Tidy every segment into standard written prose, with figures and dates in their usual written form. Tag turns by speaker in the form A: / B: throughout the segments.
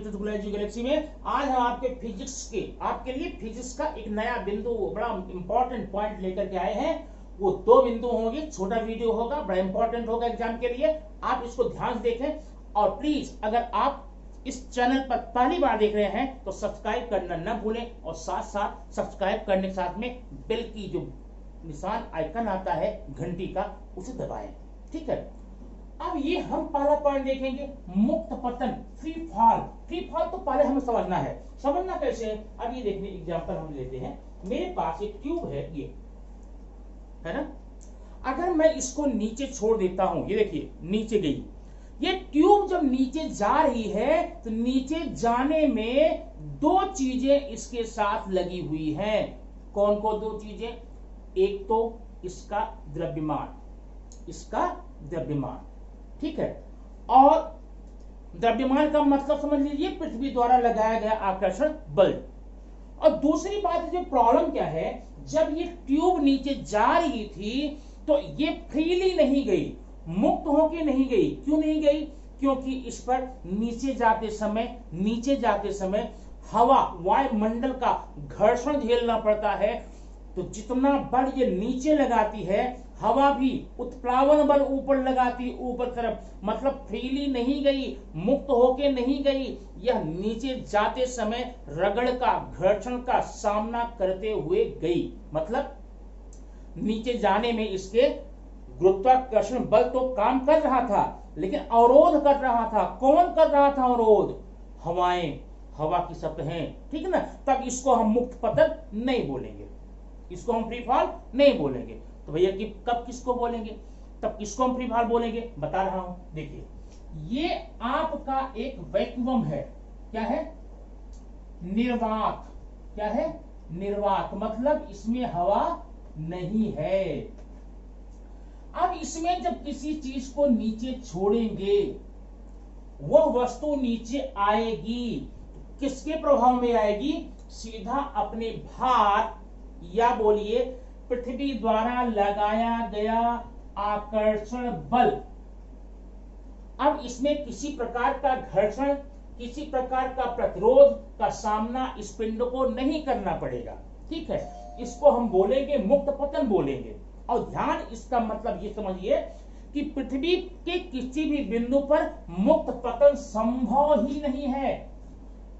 A: Galaxy में आज हम आपके लिए फिजिक्स का एक नया बिंदु, बड़ा इंपॉर्टेंट पॉइंट लेकर के आए हैं। वो दो बिंदु होंगे, छोटा वीडियो होगा, बड़ा इंपॉर्टेंट होगा एग्जाम के लिए। आप इसको ध्यान से देखें और प्लीज अगर आप इस चैनल पर पहली बार देख रहे हैं तो सब्सक्राइब करना न भूलें और साथ साथ सब्सक्राइब करने के साथ में बेल की जो निशान आइकन आता है घंटी का, उसे दबाएं। ठीक है, अब ये हम पहला पॉइंट देखेंगे, मुक्त पतन, फ्री फॉल। फ्री फॉल तो पहले हमें समझना है। समझना कैसे है? अब ये देखने एग्जांपल हम लेते हैं। मेरे पास एक ट्यूब है, ये है ना। अगर मैं इसको नीचे छोड़ देता हूं, ये देखिए नीचे गई। ये ट्यूब जब नीचे जा रही है तो नीचे जाने में दो चीजें इसके साथ लगी हुई हैं। कौन कौन दो चीजें? एक तो इसका द्रव्यमान, ठीक है। और द्रव्यमान का मतलब समझ लीजिए पृथ्वी द्वारा लगाया गया आकर्षण बल। और दूसरी बात जो प्रॉब्लम क्या है, जब ये ट्यूब नीचे जा रही थी तो ये फ्रीली नहीं गई, मुक्त होके नहीं गई। क्यों नहीं गई? क्योंकि इस पर नीचे जाते समय हवा, वायुमंडल का घर्षण झेलना पड़ता है। तो जितना बल ये नीचे लगाती है, हवा भी उत्प्लावन बल ऊपर लगाती, ऊपर तरफ, मतलब फ्रीली नहीं गई, मुक्त होके नहीं गई। यह नीचे जाते समय रगड़ का, घर्षण का सामना करते हुए गई। मतलब नीचे जाने में इसके गुरुत्वाकर्षण बल तो काम कर रहा था, लेकिन अवरोध कर रहा था। कौन कर रहा था अवरोध? हवाएं, हवा की सतहें, ठीक है ना। तब इसको हम मुक्त पतन नहीं बोलेंगे, इसको हम फ्री फॉल नहीं बोलेंगे। तो भैया कि कब किसको बोलेंगे? तब किसको हम फ्री फॉल बोलेंगे, बता रहा हूं। देखिए, ये आपका एक वैक्यूम है। क्या है? निर्वात। क्या है? निर्वात, मतलब इसमें हवा नहीं है। अब इसमें जब किसी चीज को नीचे छोड़ेंगे, वह वस्तु नीचे आएगी। किसके प्रभाव में आएगी? सीधा अपने भार या बोलिए पृथ्वी द्वारा लगाया गया आकर्षण बल। अब इसमें किसी प्रकार का घर्षण, किसी प्रकार का प्रतिरोध का सामना इस पिंड को नहीं करना पड़ेगा। ठीक है, इसको हम बोलेंगे मुक्त पतन बोलेंगे। और ध्यान इसका मतलब ये समझिए कि पृथ्वी के किसी भी बिंदु पर मुक्त पतन संभव ही नहीं है।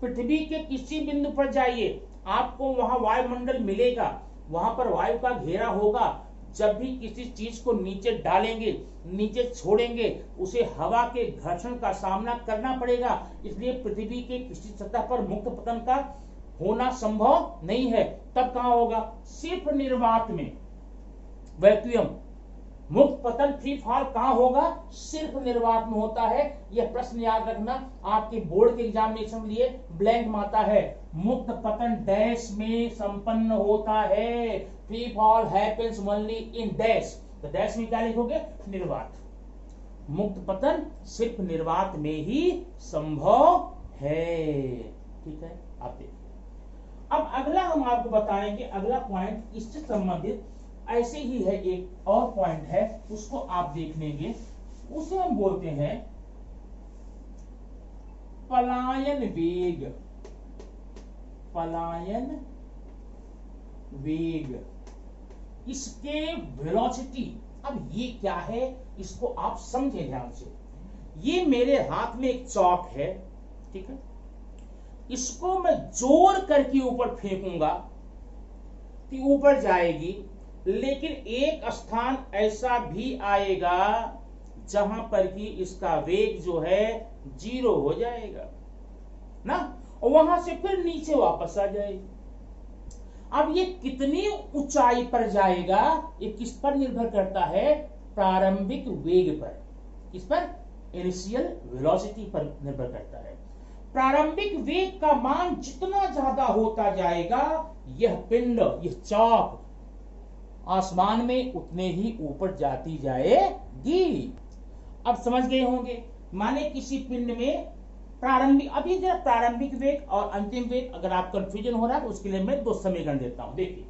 A: पृथ्वी के किसी बिंदु पर जाइए, आपको वहां वायुमंडल मिलेगा, वहां पर वायु का घेरा होगा। जब भी किसी चीज को नीचे डालेंगे, नीचे छोड़ेंगे, उसे हवा के घर्षण का सामना करना पड़ेगा। इसलिए पृथ्वी के किसी सतह पर मुक्त पतन का होना संभव नहीं है। तब कहां होगा? सिर्फ निर्वात में, वैक्यूम। मुक्त पतन, फ्री फॉल कहां होगा? सिर्फ निर्वात में होता है। यह प्रश्न याद रखना, आपके बोर्ड के एग्जामिनेशन के लिए ब्लैंक माता है। मुक्त पतन डैश में संपन्न होता है। Free fall happens only in dash. तो डैश में क्या लिखोगे? निर्वात। मुक्त पतन सिर्फ निर्वात में ही संभव है। ठीक है, आप देखिए। अब अगला हम आपको बताएंगे, अगला पॉइंट इससे संबंधित ऐसे ही है, एक और पॉइंट है, उसको आप देख लेंगे। उसे हम बोलते हैं पलायन वेग। पलायन वेग, इसके वेलोसिटी। अब ये क्या है, इसको आप समझे ध्यान से। ये मेरे हाथ में एक चौक है, ठीक है। इसको मैं जोर करके ऊपर फेंकूंगा कि ऊपर जाएगी, लेकिन एक स्थान ऐसा भी आएगा जहां पर कि इसका वेग जो है 0 हो जाएगा ना, और वहां से फिर नीचे वापस आ जाएगी। अब ये कितनी ऊंचाई पर जाएगा, ये किस पर निर्भर करता है? प्रारंभिक वेग पर। किस पर? इनिशियल वेलोसिटी पर निर्भर करता है। प्रारंभिक वेग का मान जितना ज्यादा होता जाएगा, यह पिंड, यह चौक आसमान में उतने ही ऊपर जाती जाएगी। अब समझ गए होंगे। माने किसी पिंड में प्रारंभिक, अभी जरा प्रारंभिक वेग और अंतिम वेग अगर आप कंफ्यूजन हो रहा है तो उसके लिए मैं दो समीकरण देता हूं। देखिए,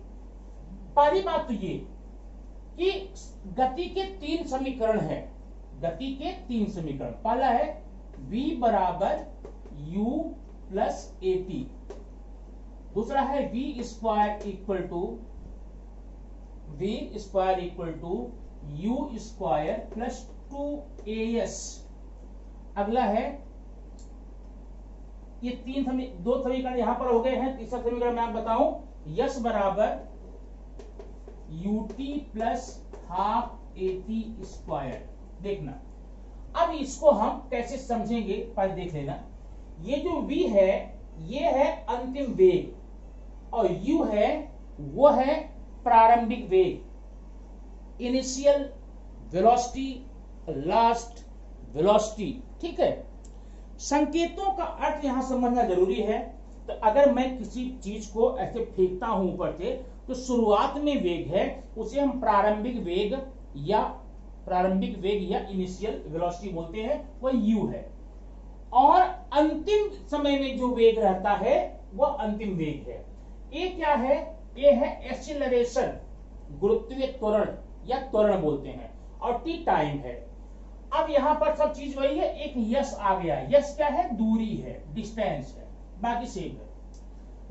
A: पहली बात तो ये कि गति के 3 समीकरण हैं। गति के 3 समीकरण। पहला है v बराबर u प्लस at। दूसरा है v square equal to u square plus 2as। अगला है ये दो समीकरण यहां पर हो गए हैं। तीसरा समीकरण मैं आपको बताऊं, यस बराबर ut plus half at square. देखना अब इसको हम कैसे समझेंगे, पहले देख लेना। ये जो v है ये है अंतिम वेग और u है वो है प्रारंभिक वेग, इनिशियल वेलोसिटी, लास्ट वेलोसिटी। ठीक है, संकेतों का अर्थ यहां समझना जरूरी है। तो अगर मैं किसी चीज को ऐसे फेंकता हूं ऊपर से, तो शुरुआत में वेग है उसे हम प्रारंभिक वेग या इनिशियल वेलोसिटी बोलते हैं, वह u है। और अंतिम समय में जो वेग रहता है वह अंतिम वेग है। ये क्या है? ये है एक्सीलरेशन, गुरुत्वीय त्वरण या त्वरण बोलते हैं, और t टाइम है। अब यहां पर सब चीज वही है, एक यस आ गया। यस क्या है? दूरी है, डिस्टेंस है, बाकी सेम है।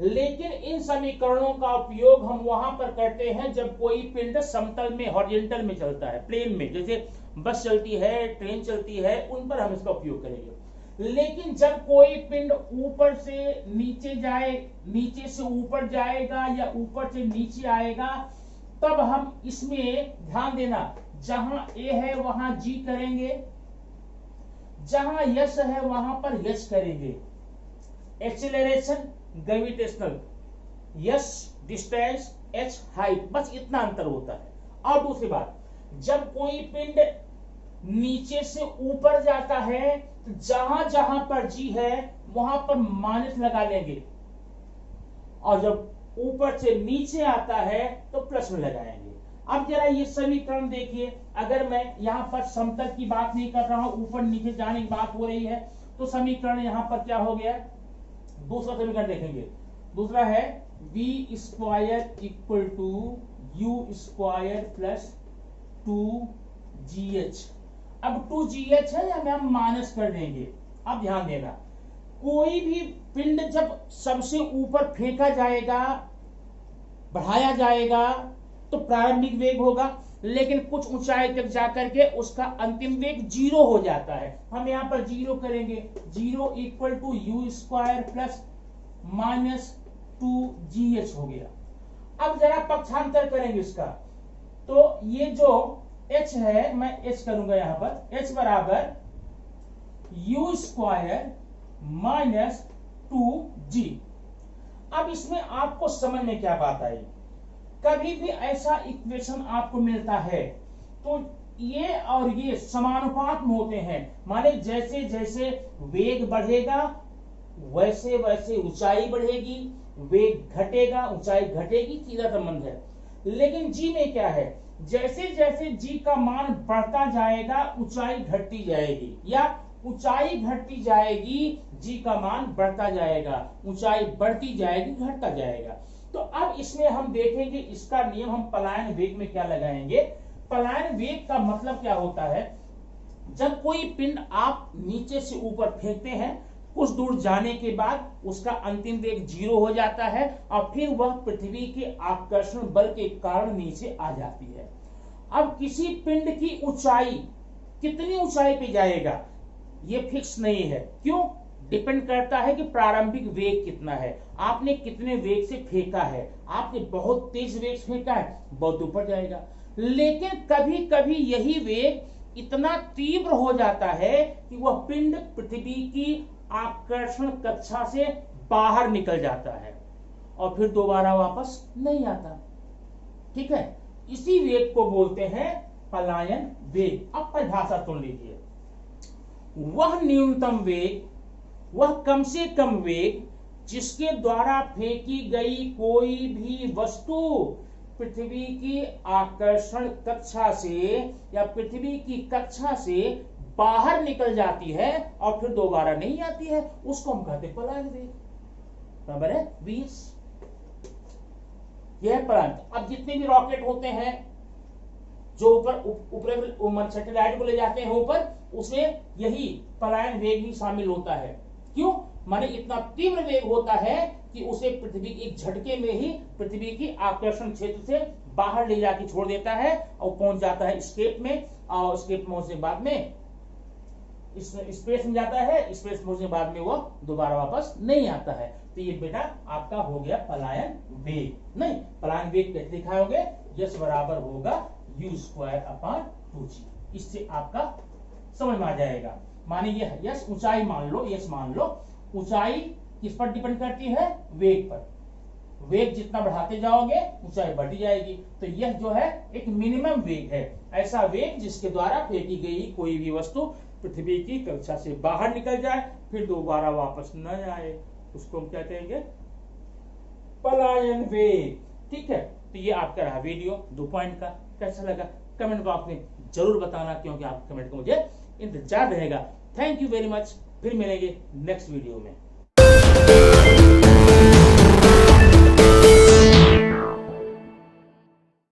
A: लेकिन इन समीकरणों का उपयोग हम वहां पर करते हैं जब कोई पिंड समतल में, हॉरिजॉन्टल में चलता है, प्लेन में, जैसे बस चलती है, ट्रेन चलती है, उन पर हम इसका उपयोग करेंगे। लेकिन जब कोई पिंड ऊपर से नीचे जाए, नीचे से ऊपर जाएगा या ऊपर से नीचे आएगा, तब हम इसमें ध्यान देना, जहां ए है वहां जी करेंगे, जहां यस है वहां पर यस करेंगे। Acceleration gravitational, yes distance, H height, बस इतना अंतर होता है। और दूसरी बात, जब कोई पिंड नीचे से ऊपर जाता है तो जहां जहां पर जी है वहां पर माइनस लगा लेंगे, और जब ऊपर से नीचे आता है तो प्लस में लगाएंगे। अब जरा ये समीकरण देखिए, अगर मैं यहां पर समतल की बात नहीं कर रहा हूं, ऊपर नीचे जाने की बात हो रही है, तो समीकरण यहां पर क्या हो गया? दूसरा समीकरण देखेंगे। दूसरा है v square equal to u square plus 2gh। अब 2gh है, या हम माइनस कर देंगे। अब ध्यान देना, कोई भी पिंड जब सबसे ऊपर फेंका जाएगा, बढ़ाया जाएगा, तो प्रारंभिक वेग होगा, लेकिन कुछ ऊंचाई तक जाकर के उसका अंतिम वेग 0 हो जाता है। हम यहां पर 0 करेंगे, 0 equal to u square plus minus 2gh हो गया। अब जरा पक्षांतर करेंगे इसका, तो ये जो h है, मैं h करूंगा यहां पर, h बराबर u स्क्वायर माइनस 2g। अब इसमें आपको समझ में क्या बात आई? कभी भी ऐसा इक्वेशन आपको मिलता है तो ये और ये समानुपात में होते हैं, माने जैसे जैसे वेग बढ़ेगा वैसे वैसे ऊंचाई बढ़ेगी, वेग घटेगा ऊंचाई घटेगी, सीधा संबंध है। लेकिन जी में क्या है? जैसे जैसे जी का मान बढ़ता जाएगा ऊंचाई घटती जाएगी, या ऊंचाई घटती जाएगी जी का मान बढ़ता जाएगा, ऊंचाई बढ़ती जाएगी घटता जाएगा। तो अब इसमें हम देखेंगे इसका नियम हम पलायन वेग में क्या लगाएंगे। पलायन वेग का मतलब क्या होता है? जब कोई पिंड आप नीचे से ऊपर फेंकते हैं, कुछ दूर जाने के बाद उसका अंतिम वेग 0 हो जाता है, और फिर वह पृथ्वी के आकर्षण बल के कारण नीचे आ जाती है। अब किसी पिंड की ऊंचाई, कितनी ऊंचाई पे जाएगा ये फिक्स नहीं है। क्यों? डिपेंड करता है कि प्रारंभिक वेग कितना है, आपने कितने वेग से फेंका है। आपने बहुत तेज वेग से फेंका है, बहुत ऊपर जाएगा। लेकिन कभी कभी यही वेग इतना तीव्र हो जाता है कि वह पिंड पृथ्वी की आकर्षण कक्षा से बाहर निकल जाता है और फिर दोबारा वापस नहीं आता। ठीक है, इसी वेग को बोलते हैं पलायन वेग। अब परिभाषा सुन लीजिए, वह न्यूनतम वेग, वह कम से कम वेग जिसके द्वारा फेंकी गई कोई भी वस्तु पृथ्वी की आकर्षण कक्षा से या पृथ्वी की कक्षा से बाहर निकल जाती है और फिर दोबारा नहीं आती है, उसको हम कहते हैं पलायन वेग। बराबर है 20। यह पलायन। अब जितने भी रॉकेट होते हैं जो ऊपर सैटेलाइट को ले जाते हैं ऊपर, उसमें यही पलायन वेग भी शामिल होता है। क्यों? माने इतना तीव्र वेग होता है कि उसे पृथ्वी एक झटके में ही पृथ्वी की आकर्षण क्षेत्र से बाहर ले जाके छोड़ देता है और पहुंच जाता है स्पेस में, और स्पेस पहुंचने के बाद में स्पेस में जाता है, स्पेस पहुंचने के बाद में वो दोबारा वापस नहीं आता है। तो ये बेटा आपका हो गया पलायन वेग। नहीं, पलायन वेग कैसे दिखाओगे, यस बराबर होगा u²/2g। इससे आपका समझ में आ जाएगा। माने ये यस ऊंचाई मान लो, यस मान लो, ऊंचाई किस पर डिपेंड करती है, वेग पर। वेग जितना बढ़ाते जाओगे ऊंचाई बढ़ती जाएगी। तो यह जो है एक मिनिमम वेग है, ऐसा वेग जिसके द्वारा फेंकी गई कोई भी वस्तु पृथ्वी की कक्षा से बाहर निकल जाए फिर दोबारा वापस न आए, उसको हम क्या कहेंगे, पलायन वेग। ठीक है, तो ये आपका रहा वीडियो 2 पॉइंट का। कैसा लगा कमेंट बॉक्स में जरूर बताना, क्योंकि आपके कमेंट को मुझे इंतजार रहेगा। थैंक यू वेरी मच, फिर मिलेंगे नेक्स्ट वीडियो में।